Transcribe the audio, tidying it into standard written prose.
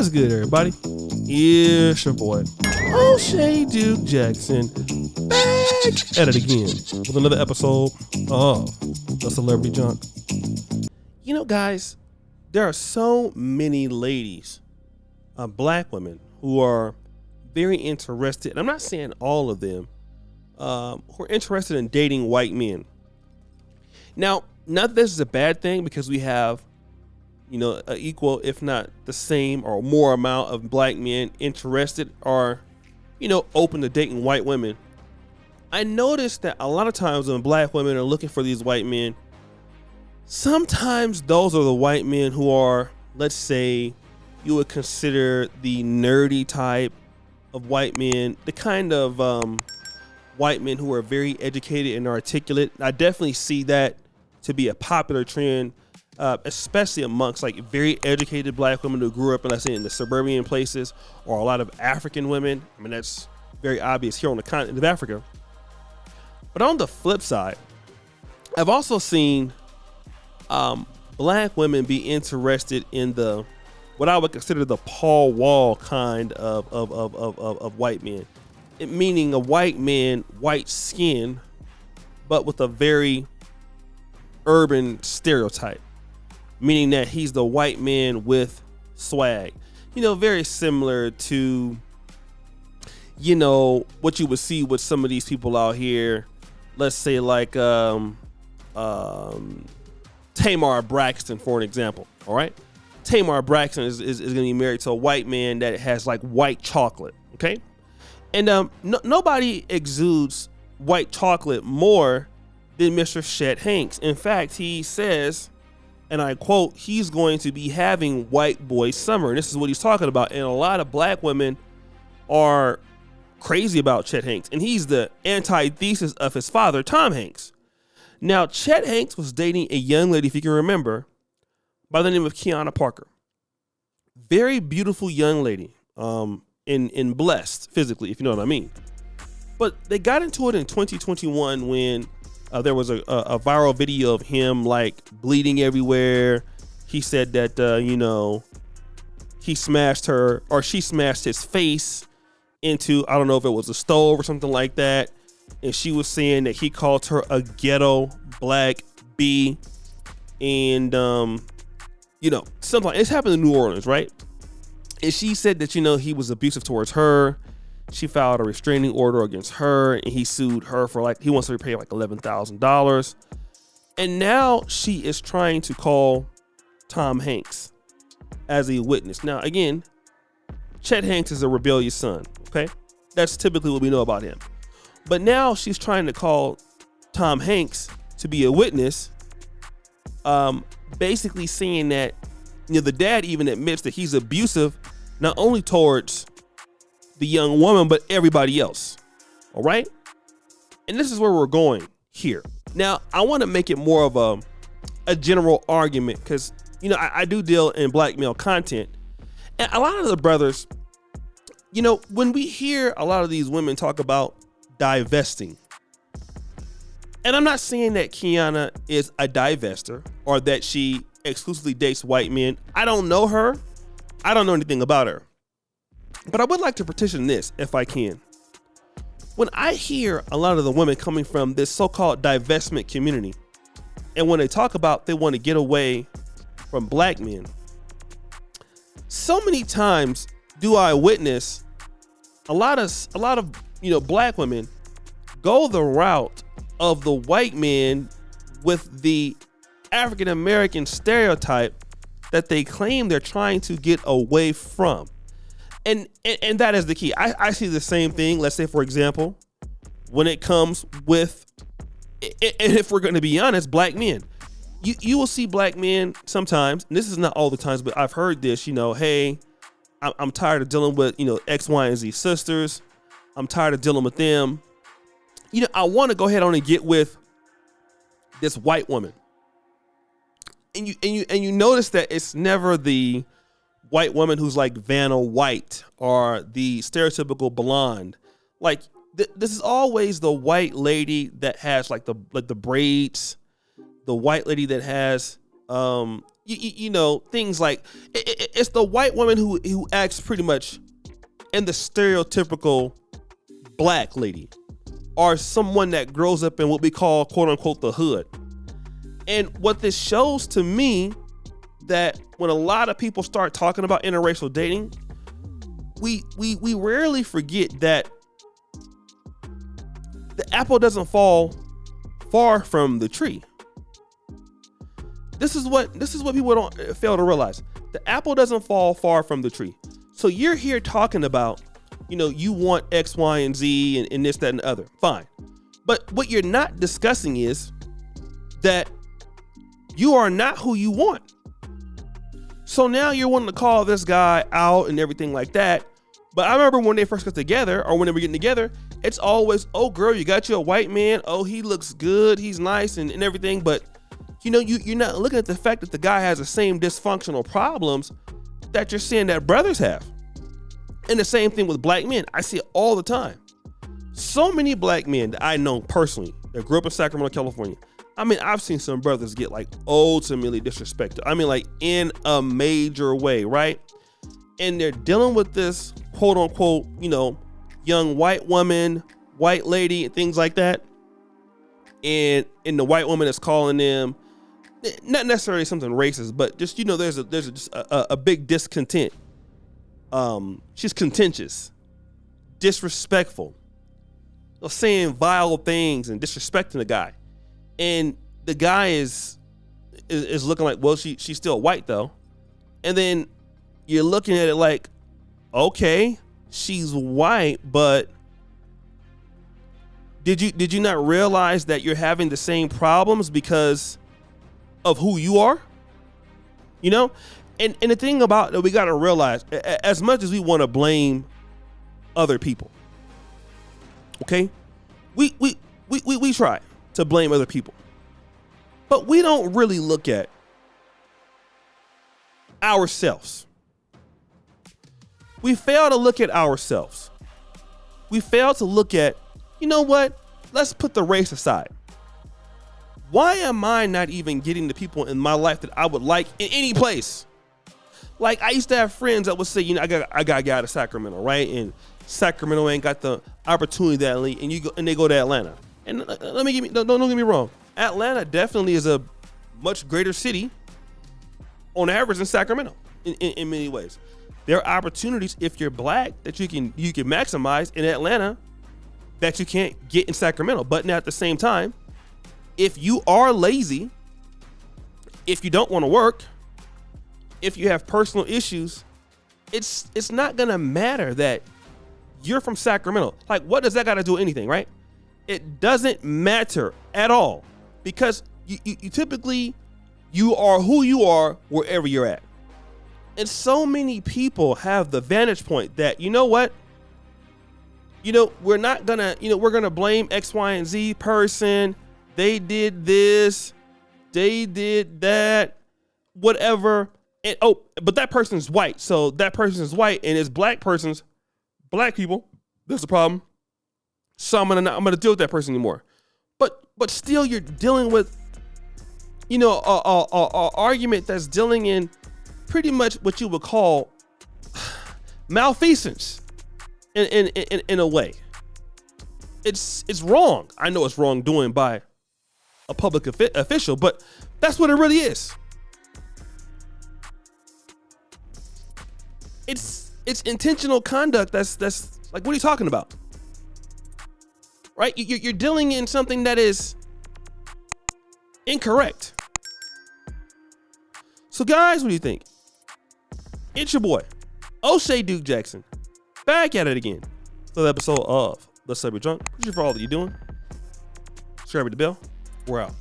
What's good, everybody? It's your boy, O'Shea Duke Jackson, back at it again with another episode of The Celebrity Junk. You know, guys, there are so many ladies, black women, who are very interested, and I'm not saying all of them, who are interested in dating white men. Now, not that this is a bad thing, because we have, you know, an equal, if not the same or more amount of black men interested or, you know, open to dating white women. I noticed that a lot of times when black women are looking for these white men, sometimes those are the white men who are, let's say, you would consider the nerdy type of white men, the kind of white men who are very educated and articulate. I definitely see that to be a popular trend, especially amongst like very educated black women who grew up, let's say, in the suburban places, or a lot of African women. I mean, that's very obvious here on the continent of Africa. But on the flip side, I've also seen black women be interested in the, what I would consider the Paul Wall kind of white men. Meaning a white man, white skin, but with a very urban stereotype. Meaning that he's the white man with swag. You know, very similar to, you know, what you would see with some of these people out here. Let's say like Tamar Braxton, for an example. All right. Tamar Braxton is going to be married to a white man that has like white chocolate. Okay. And nobody exudes white chocolate more than Mr. Chet Hanks. In fact, he says, and I quote, he's going to be having white boy summer. And this is what he's talking about. And a lot of black women are crazy about Chet Hanks. And he's the antithesis of his father, Tom Hanks. Now, Chet Hanks was dating a young lady, if you can remember, by the name of Kiana Parker. Very beautiful young lady, in blessed physically, if you know what I mean. But they got into it in 2021 when there was a viral video of him like bleeding everywhere. He said that, you know, he smashed her, or she smashed his face into, I don't know if it was a stove or something like that. And she was saying that he called her a ghetto black bee. And, you know, something like, it's happened in New Orleans, right? And she said that, you know, he was abusive towards her. She filed a restraining order against her, and he sued her for like, he wants to repay like $11,000. And now she is trying to call Tom Hanks as a witness. Now, again, Chet Hanks is a rebellious son. Okay. That's typically what we know about him. But now she's trying to call Tom Hanks to be a witness, basically saying that, you know, the dad even admits that he's abusive, not only towards the young woman, but everybody else. All right. And this is where we're going here. Now, I want to make it more of a general argument, because, you know, I do deal in black male content, and a lot of the brothers, you know, when we hear a lot of these women talk about divesting, and I'm not saying that Kiana is a divester or that she exclusively dates white men. I don't know her. I don't know anything about her. But I would like to petition this, if I can. When I hear a lot of the women coming from this so-called divestment community, and when they talk about they want to get away from black men, so many times do I witness a lot of you know, black women go the route of the white men with the African American stereotype that they claim they're trying to get away from. And that is the key. I see the same thing. Let's say, for example, when it comes with, and if we're going to be honest, black men, you will see black men sometimes, and this is not all the times, but I've heard this, you know, hey, I'm tired of dealing with, you know, X, Y, and Z sisters. I'm tired of dealing with them. You know, I want to go ahead on and get with this white woman. And you notice that it's never the white woman who's like Vanna White or the stereotypical blonde. Like this is always the white lady that has like the braids, the white lady that has You know, things like it's the white woman who acts pretty much in the stereotypical black lady, or someone that grows up in what we call quote unquote the hood. And what this shows to me, that when a lot of people start talking about interracial dating, we rarely forget that the apple doesn't fall far from the tree. This is what people don't fail to realize. The apple doesn't fall far from the tree. So you're here talking about, you know, you want X, Y, and Z and this, that, and the other. Fine. But what you're not discussing is that you are not who you want. So now you're wanting to call this guy out and everything like that. But I remember when they first got together, or when they were getting together, it's always, oh girl, you got you a white man. Oh, he looks good. He's nice and everything. But you know, you're not looking at the fact that the guy has the same dysfunctional problems that you're seeing that brothers have. And the same thing with black men. I see it all the time. So many black men that I know personally that grew up in Sacramento, California. I mean, I've seen some brothers get like ultimately disrespected. I mean, like in a major way, right? And they're dealing with this quote unquote, you know, young white woman, white lady, and things like that. And the white woman is calling them, not necessarily something racist, but just, you know, there's a big discontent. She's contentious, disrespectful, saying vile things and disrespecting the guy. And the guy is looking like, well, she's still white though. And then you're looking at it like, okay, she's white, but did you not realize that you're having the same problems because of who you are? You know? And the thing about that, we got to realize, as much as we want to blame other people, okay, we try to blame other people, but we don't really look at ourselves. We fail to look at ourselves. We fail to look at, you know what? Let's put the race aside. Why am I not even getting the people in my life that I would like in any place? Like, I used to have friends that would say, you know, I got a guy out of Sacramento, right? And Sacramento ain't got the opportunity that elite, and they go to Atlanta. And don't get me wrong. Atlanta definitely is a much greater city on average than Sacramento in many ways. There are opportunities, if you're black, that you can maximize in Atlanta that you can't get in Sacramento. But now at the same time, if you are lazy, if you don't want to work, if you have personal issues, it's not gonna matter that you're from Sacramento. Like, what does that got to do with anything, right? It doesn't matter at all, because you typically, you are who you are wherever you're at. And so many people have the vantage point that, you know what? You know, we're not gonna, you know, we're gonna blame X, Y, and Z person. They did this, they did that, whatever. And but that person's white, so that person is white, and it's black people. There's a problem. So I'm gonna deal with that person anymore. But still, you're dealing with, you know, a argument that's dealing in pretty much what you would call malfeasance in a way. It's wrong. I know it's wrongdoing by a public official, but that's what it really is. It's intentional conduct. That's like, what are you talking about? Right? You're dealing in something that is incorrect. So guys, what do you think? It's your boy, O'Shea Duke Jackson, back at it again. Another episode of The Celebrity Drunk. Appreciate for all that you're doing. Subscribe to the bell. We're out.